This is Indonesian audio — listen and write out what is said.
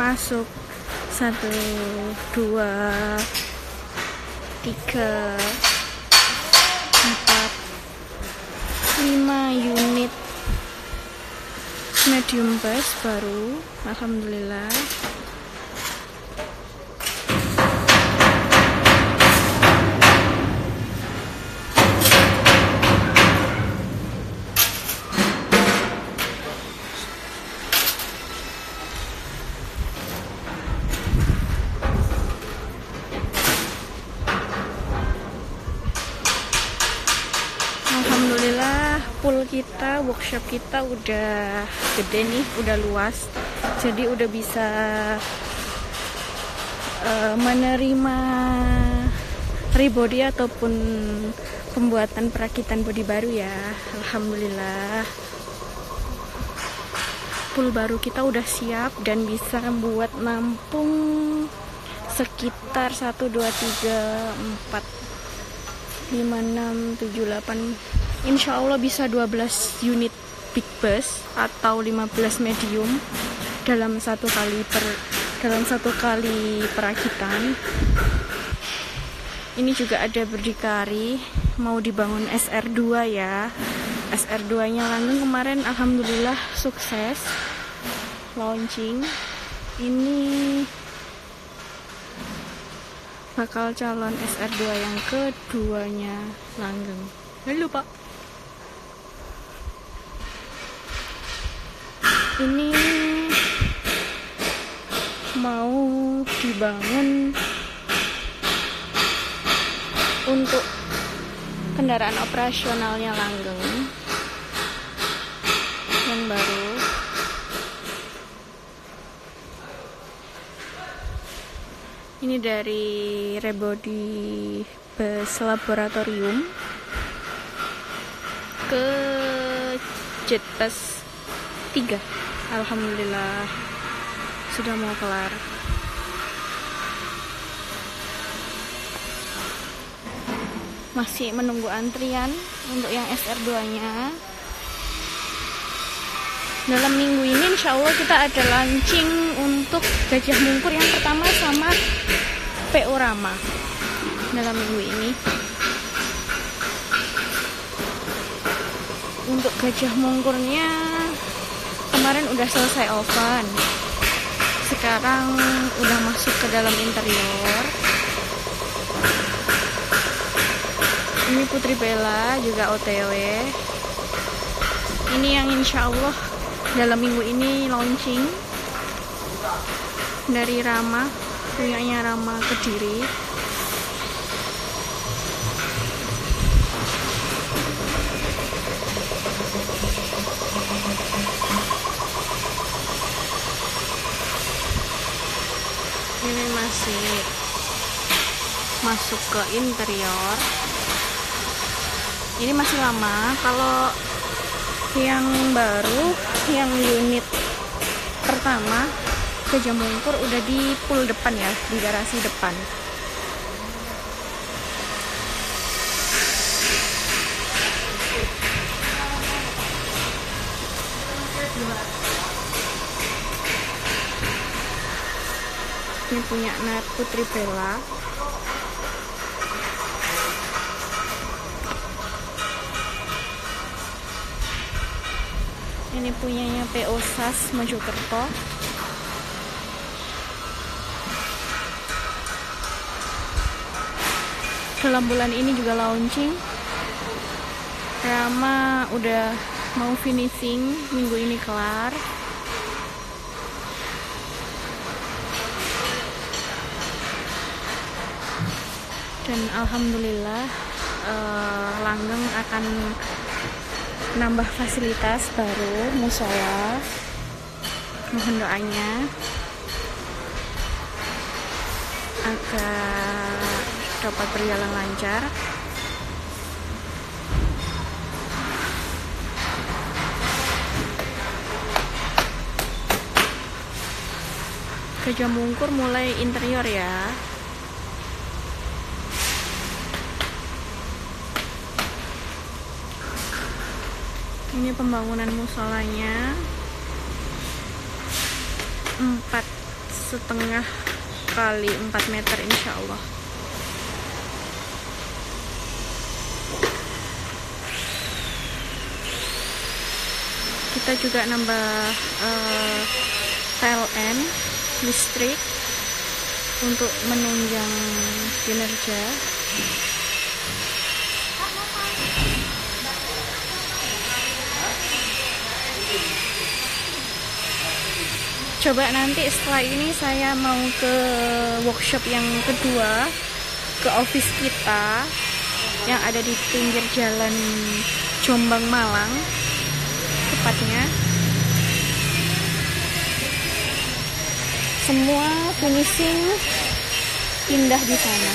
masuk 1, 2, 3, 4, 5 unit medium bus baru, alhamdulillah. Alhamdulillah pool kita, workshop kita udah gede nih, udah luas, jadi udah bisa menerima rebody ataupun pembuatan perakitan bodi baru ya. Alhamdulillah pool baru kita udah siap dan bisa membuat nampung sekitar 1, 2, 3, 4, 5, 6, 7, 8, insya Allah bisa 12 unit big bus atau 15 medium dalam satu kali perakitan. Ini juga ada berdikari mau dibangun SR2 ya. SR2 nya Langgeng kemarin alhamdulillah sukses launching. Ini bakal calon SR2 yang keduanya Langgeng. Halo Pak. Ini mau dibangun untuk kendaraan operasionalnya Langgeng yang baru. Ini dari rebody bus laboratorium ke Jetbus 3. Alhamdulillah sudah mau kelar. Masih menunggu antrian untuk yang SR2 nya. Dalam minggu ini insya Allah kita ada launching untuk Gajah Mungkur yang pertama sama PO Rama dalam minggu ini. Untuk Gajah Mungkurnya kemarin udah selesai oven, sekarang udah masuk ke dalam interior. Ini Putri Bella juga OTW. Ini yang insya Allah dalam minggu ini launching dari Rama, punyanya Rama Kediri. Ini masih masuk ke interior. Ini masih lama. Kalau yang baru, yang unit pertama Gajah Mungkur udah di pool depan ya, di garasi depan. Ini punya Putri Bella. Ini punyanya PO SAS Mojokerto. Dalam bulan ini juga launching. Rama udah mau finishing, minggu ini kelar. Dan alhamdulillah Langgeng akan nambah fasilitas baru, musola. Mohon doanya agar dapat berjalan lancar. Gajah Mungkur mulai interior ya. Ini pembangunan musolanya 4 1,5 kali 4 meter insya Allah. Kita juga nambah PLN listrik untuk menunjang kinerja. Coba nanti setelah ini saya mau ke workshop yang kedua, ke office kita yang ada di pinggir jalan Jombang Malang tepatnya. Semua finishing pindah di sana.